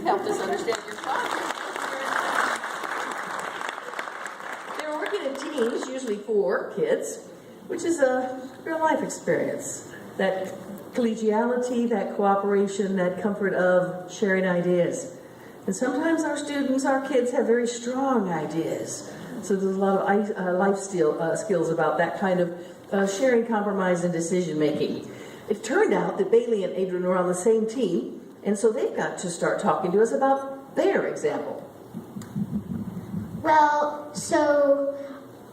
helped us understand your project. They were working in teams, usually 4 kids, which is a real-life experience. That collegiality, that cooperation, that comfort of sharing ideas. And sometimes our students, our kids, have very strong ideas. So there's a lot of life skills about that kind of sharing, compromise, and decision-making. It turned out that Bailey and Adrian were on the same team, and so they got to start talking to us about their example. Well, so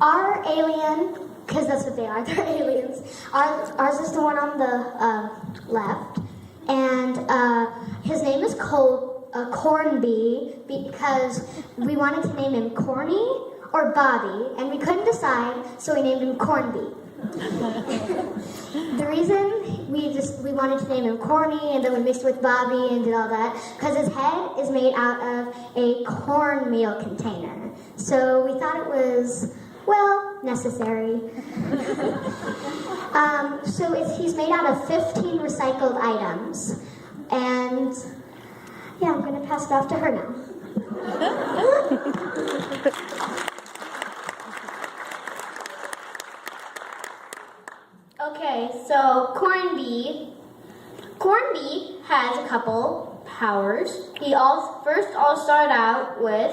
our alien, because that's what they are, they're aliens. Ours is the one on the left, and his name is Cornby because we wanted to name him Corny or Bobby, and we couldn't decide, so we named him Cornby. The reason we wanted to name him Corny, and then we mixed with Bobby and did all that, because his head is made out of a cornmeal container. So we thought it was, well, necessary. So he's made out of 15 recycled items. And yeah, I'm going to pass it off to her now. Okay, so Cornby has a couple powers. He first started out with,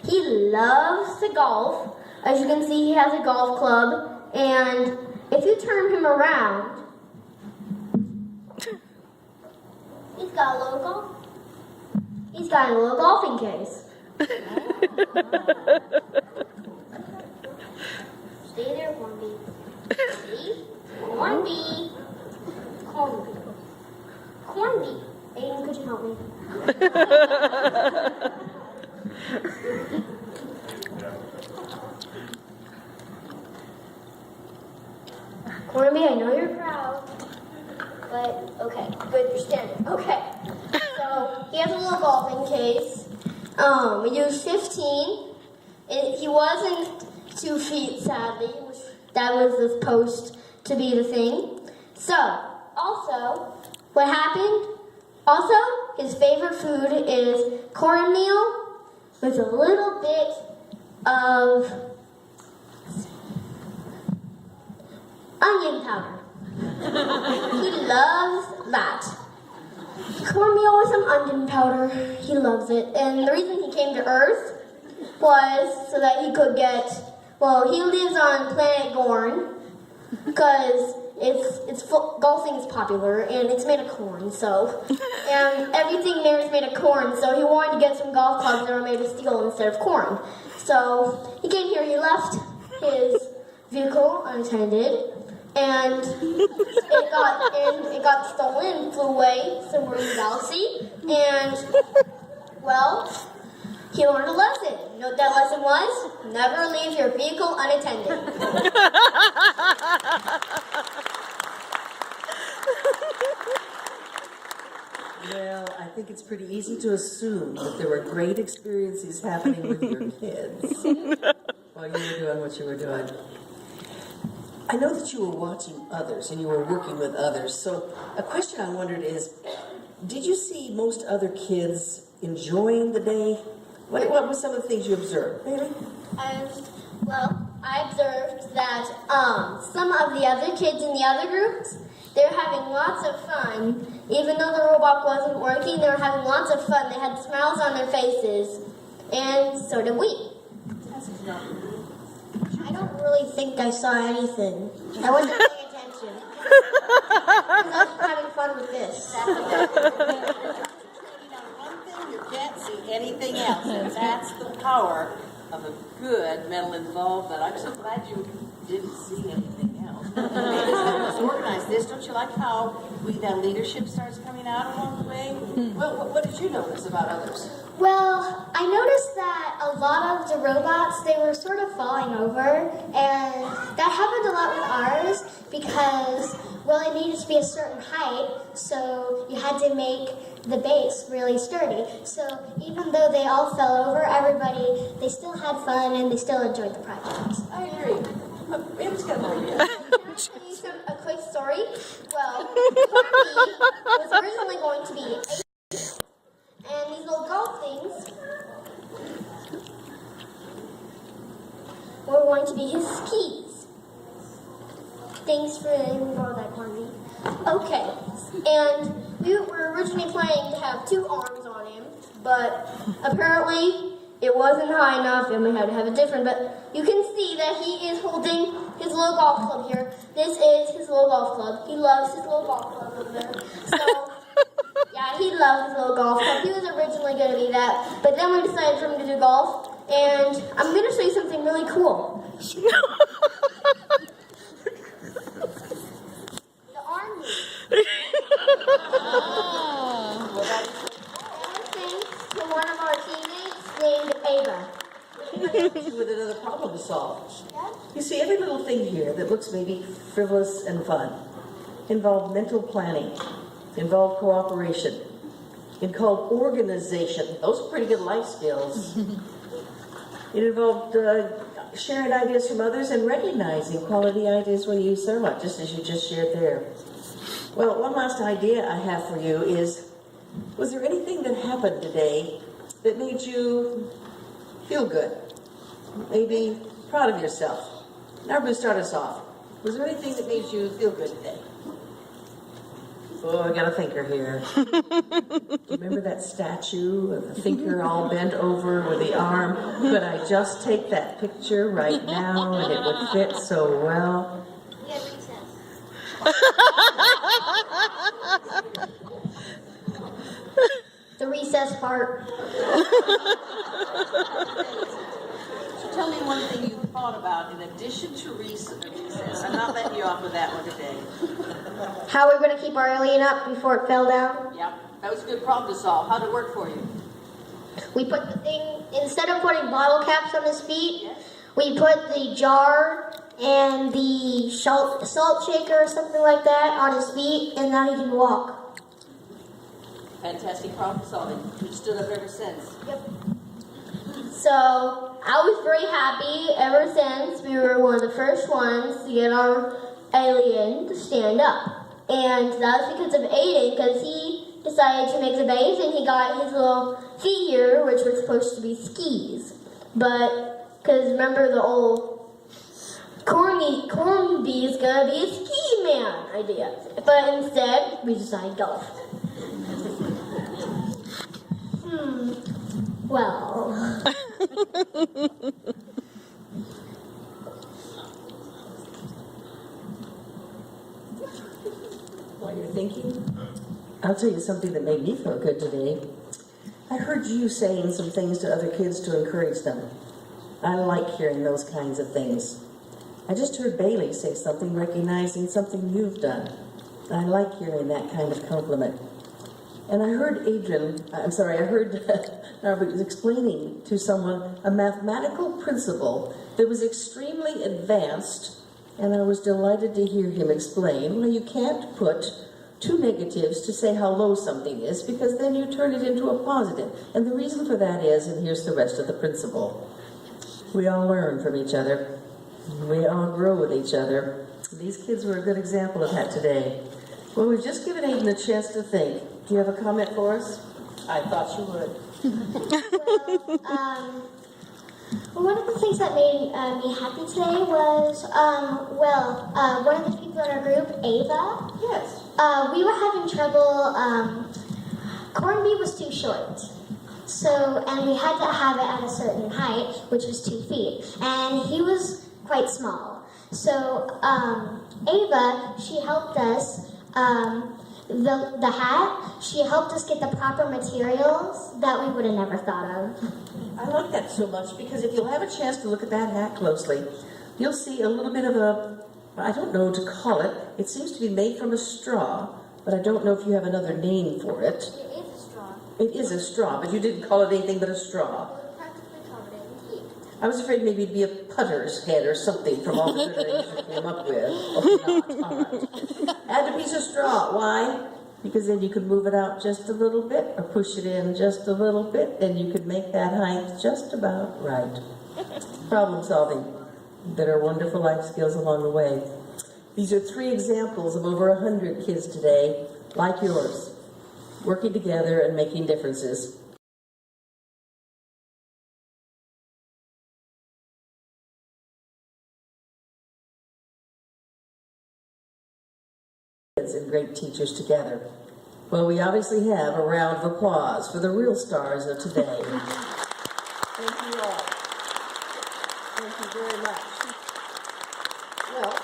he loves to golf. As you can see, he has a golf club, and if you turn him around, he's got a little golfing case. Stay there, Cornby. See? Cornby. Aiden, could you help me? Cornby, I know you're proud, but okay, good, you're standing. Okay, so he has a little golfing case. We used 15. He wasn't 2 feet, sadly, which that was supposed to be the thing. So, also, what happened? Also, his favorite food is cornmeal with a little bit of onion powder. He loves that. Cornmeal with some onion powder. He loves it. And the reason he came to Earth was so that he could he lives on planet Gorn because golfing is popular and it's made of corn, and everything there is made of corn, so he wanted to get some golf clubs that were made of steel instead of corn. So he came here, he left his vehicle unattended, and it got stolen and flew away somewhere in the galaxy, and, well, he learned a lesson. You know what that lesson was? Never leave your vehicle unattended. Well, I think it's pretty easy to assume that there were great experiences happening with your kids while you were doing what you were doing. I know that you were watching others and you were working with others, so a question I wondered is, did you see most other kids enjoying the day? What were some of the things you observed? Bailey? I observed that some of the other kids in the other groups, they were having lots of fun. Even though the robot wasn't working, they were having lots of fun. They had smiles on their faces, and so did we. I don't really think I saw anything. I wasn't paying attention. I was having fun with this. You can't see anything else, and that's the power of a good mental involvement. I'm so glad you didn't see anything else. It's organized this. Don't you like how that leadership starts coming out along the way? What did you notice about others? Well, I noticed that a lot of the robots, they were sort of falling over, and that happened a lot with ours because, well, it needed to be a certain height, so you had to make the base really sturdy. So even though they all fell over, they still had fun and they still enjoyed the project. I agree. It was kind of like Can I tell you a quick story? Well, Corky was originally going to be 8, and he be his skis. Thanks for letting me borrow that, Cornby. Okay, and we were originally planning to have 2 arms on him, but apparently it wasn't high enough and we had to have it different. But you can see that he is holding his little golf club here. This is his little golf club. He loves his little golf club over there. So, yeah, he loves his little golf club. He was originally going to be that, but then we decided for him to do golf. And I'm going to show you something really cool. The army. Thanks to one of our teammates named Ava. With another problem to solve. Yeah? You see, every little thing here that looks maybe frivolous and fun involved mental planning, involved cooperation, involved organization. Those are pretty good life skills. It involved sharing ideas from others and recognizing quality ideas when you use so much, just as you just shared there. Well, one last idea I have for you is, was there anything that happened today that made you feel good? Maybe proud of yourself? Now we're going to start us off. Was there anything that made you feel good today? Oh, I got a thinker here. Do you remember that statue of the thinker all bent over with the arm? Could I just take that picture right now and it would fit so well? We had recess. The recess part. Tell me one thing you thought about in addition to recess. I'm not letting you off with that one today. How we're going to keep our alien up before it fell down? Yep, that was a good problem to solve. How'd it work for you? We put the thing, instead of putting bottle caps on his feet, Yes. we put the jar and the salt shaker or something like that on his feet, and now he can walk. Fantastic problem solving. You've stood up ever since. Yep. So, I was very happy ever since we were one of the first ones to get our alien to stand up. And that was because of Aiden, because he decided to make the base and he got his little feet here, which were supposed to be skis. But, because remember the old Cornby is going to be a ski man idea. But instead, we decided golf. Well. While you're thinking, I'll tell you something that made me feel good today. I heard you saying some things to other kids to encourage them. I like hearing those kinds of things. I just heard Bailey say something recognizing something you've done. I like hearing that kind of compliment. And I heard Norbert was explaining to someone a mathematical principle that was extremely advanced, and I was delighted to hear him explain, well, you can't put 2 negatives to say how low something is, because then you turn it into a positive. And the reason for that is, and here's the rest of the principle, we all learn from each other. We all grow with each other. These kids were a good example of that today. Well, we've just given Aiden a chance to think. Do you have a comment for us? I thought you would. Well, one of the things that made me happy today was, one of the people in our group, Ava, Yes. we were having trouble, Cornby was too short. So, and we had to have it at a certain height, which was 2 feet. And he was quite small. So, Ava, she helped us, the hat, she helped us get the proper materials that we would have never thought of. I like that so much because if you'll have a chance to look at that hat closely, you'll see a little bit of a, I don't know what to call it. It seems to be made from a straw, but I don't know if you have another name for it. It is a straw. It is a straw, but you didn't call it anything but a straw. We're practically covered in heat. I was afraid maybe it'd be a putter's head or something from all the good names you came up with. Okay, not. All right. Add a piece of straw. Why? Because then you could move it out just a little bit or push it in just a little bit, and you could make that height just about right. Problem solving that are wonderful life skills along the way. These are 3 examples of over 100 kids today, like yours, working together and making differences. kids and great teachers together. Well, we obviously have a round of applause for the real stars of today. Thank you all. Thank you very much. Well,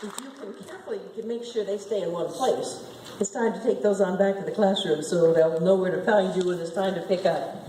if you can carefully, you can make sure they stay in one place. It's time to take those on back to the classroom so they'll know where to find you when it's time to pick up.